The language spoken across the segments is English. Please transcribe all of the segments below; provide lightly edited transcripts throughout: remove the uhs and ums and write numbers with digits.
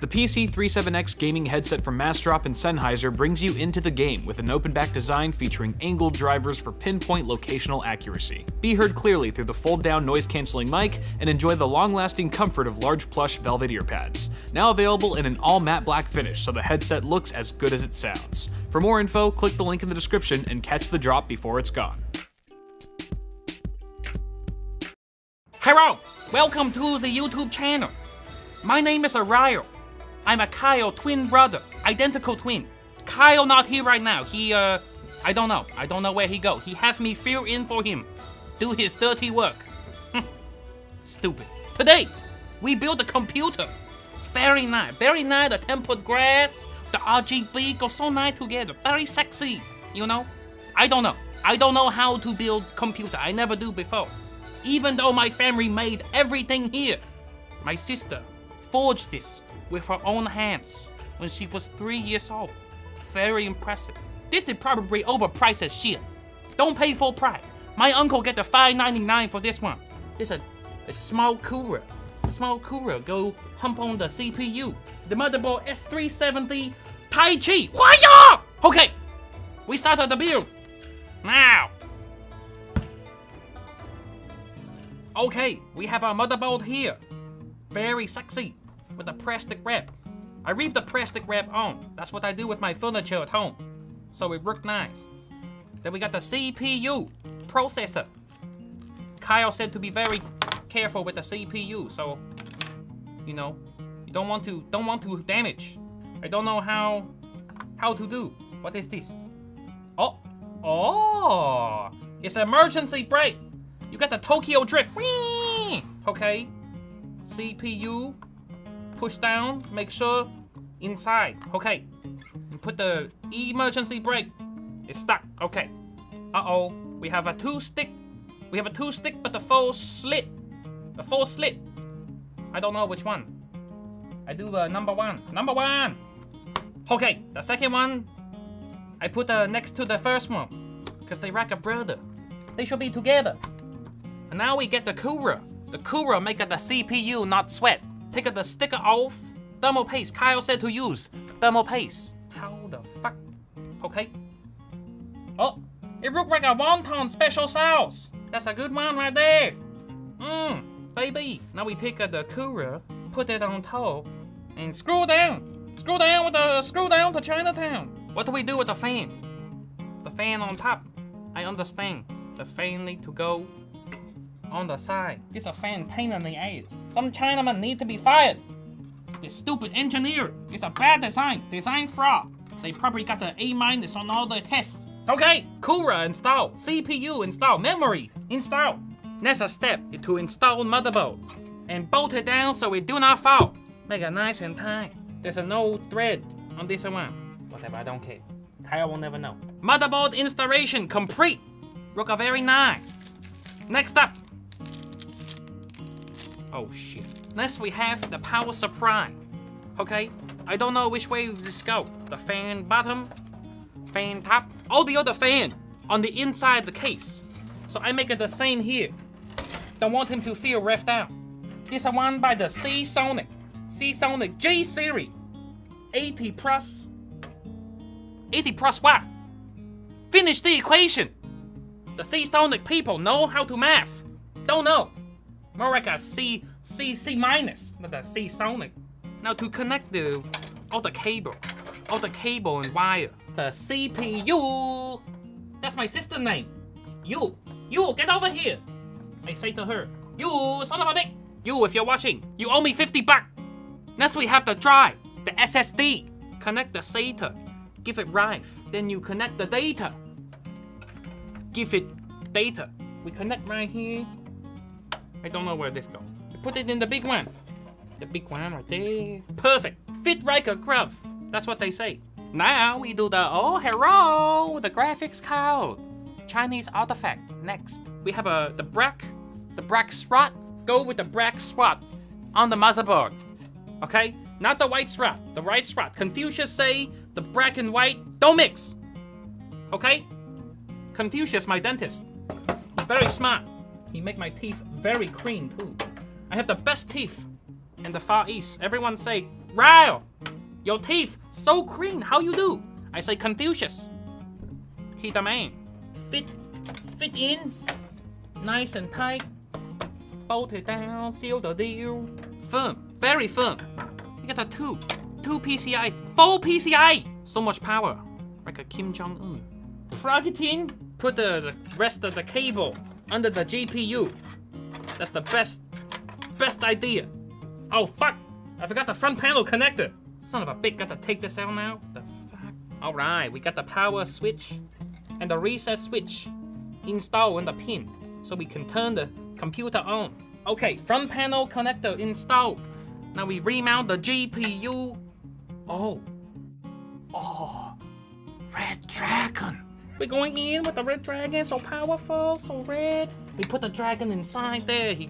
The PC37X gaming headset from Massdrop and Sennheiser brings you into the game with an open-back design featuring angled drivers for pinpoint locational accuracy. Be heard clearly through the fold-down noise-canceling mic and enjoy the long-lasting comfort of large plush velvet ear pads. Now available in an all-matte black finish so the headset looks as good as it sounds. For more info, click the link in the description and catch the drop before it's gone. Hello! Welcome to the YouTube channel. My name is Ariel. I'm a Kyle twin brother, identical twin. Kyle not here right now. I don't know where he go. He have me fill in for him, do his dirty work. Stupid. Today, we built a computer. Very nice, the tempered grass, the RGB go so nice together. Very sexy, you know? I don't know how to build computer. I never do before. Even though my family made everything here. My sister forged this with her own hands when she was 3 years old. Very impressive. This is probably overpriced as shit. Don't pay full price. My uncle get the $5.99 for this one. This is a small cooler. Small cooler go hump on the CPU. The motherboard S370 Tai Chi. Why? Okay, we started the build. Now. Okay, we have our motherboard here. Very sexy. With a plastic wrap. I leave the plastic wrap on. That's what I do with my furniture at home. So it worked nice. Then we got the CPU processor. Kyle said to be very careful with the CPU, so you know, you don't want to damage. I don't know how to do. What is this? Oh, it's emergency brake. You got the Tokyo drift. Whee! Okay. CPU. Push down, make sure inside. Okay. And put the emergency brake. It's stuck. Okay. Uh-oh. We have a two stick, but the full slit. The full slit. I don't know which one. I do number one. Number one. Okay. The second one, I put next to the first one. Because they like a brother. They should be together. And now we get the cooler. The cooler make the CPU not sweat. Take the sticker off. Thermal paste. Kyle said to use thermal paste. How the fuck? Okay. Oh, it looked like a wonton special sauce. That's a good one right there. Baby. Now we take the cooler, put it on top, and screw down. Screw down to Chinatown. What do we do with the fan? The fan on top. I understand. The fan need to go on the side. This a fan pain in the ass. Some Chinaman need to be fired. This stupid engineer is a bad design. Design fraud. They probably got the A- on all the tests. Okay, cooler install. CPU install. Memory install. Next step is to install motherboard and bolt it down so it do not fall. Make it nice and tight. There's no thread on this one. Whatever, I don't care. Kyle will never know. Motherboard installation complete. Look very nice. Next up. Oh shit. Next we have the power supply. Okay, I don't know which way this go. The fan bottom, fan top, all the other fan on the inside the case. So I make it the same here. Don't want him to feel left out. This is one by the Seasonic J series. 80 plus what? Finish the equation. The Seasonic people know how to math. Don't know. More like a C minus, not a Seasonic. Now to connect all the cable and wire. The CPU. That's my sister name. You get over here. I say to her, you son of a bitch. You, if you're watching, you owe me $50. Next we have the drive, the SSD. Connect the SATA. Give it drive. Then you connect the data. Give it data. We connect right here. I don't know where this goes. Put it in the big one. The big one right there. Perfect. Fit like a glove. That's what they say. Now we do the, oh, hello, the graphics card. Chinese artifact. Next, we have the black slot. Go with the black slot on the motherboard. Okay? Not the white slot. The white slot. Confucius say the black and white don't mix. Okay? Confucius, my dentist. He's very smart. He make my teeth very clean too. I have the best teeth in the Far East. Everyone say Ryle, your teeth so clean. How you do? I say Confucius. He the man. Fit in. Nice and tight. Bolt it down. Seal the deal. Firm. Very firm. You got a two PCI. 4 PCI. So much power. Like a Kim Jong-un. Plug it in. Put the rest of the cable under the GPU. That's the best idea. Oh fuck! I forgot the front panel connector. Son of a bitch, got to take this out now? The fuck? Alright, we got the power switch and the reset switch installed on the pin so we can turn the computer on. Okay, front panel connector installed. Now we remount the GPU. Oh, Red Dragon. We're going in with the Red Dragon, so powerful, so red. We put the dragon inside there. He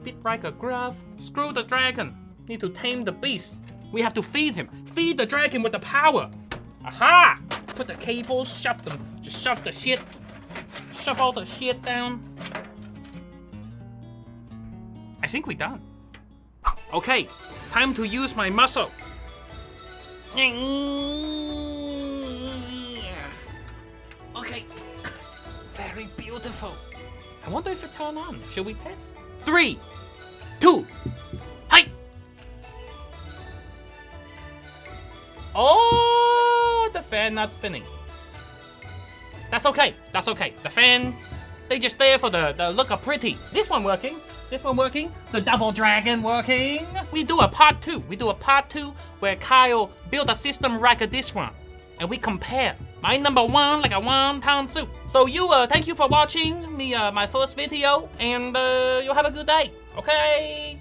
fit like a glove. Screw the dragon. Need to tame the beast. We have to feed him. Feed the dragon with the power. Aha! Put the cables, shove them. Just shove the shit. Shove all the shit down. I think we're done. Okay, time to use my muscle. Okay, very beautiful. I wonder if it turned on. Should we test? 3, 2, hi! Oh, the fan not spinning. That's okay. That's okay. The fan, they just there for the look of pretty. This one working. This one working. The double dragon working. We do a part 2. We do a part 2 where Kyle built a system like this one, and we compare. My number 1 like a wonton soup. So thank you for watching me my first video, and you'll have a good day. Okay.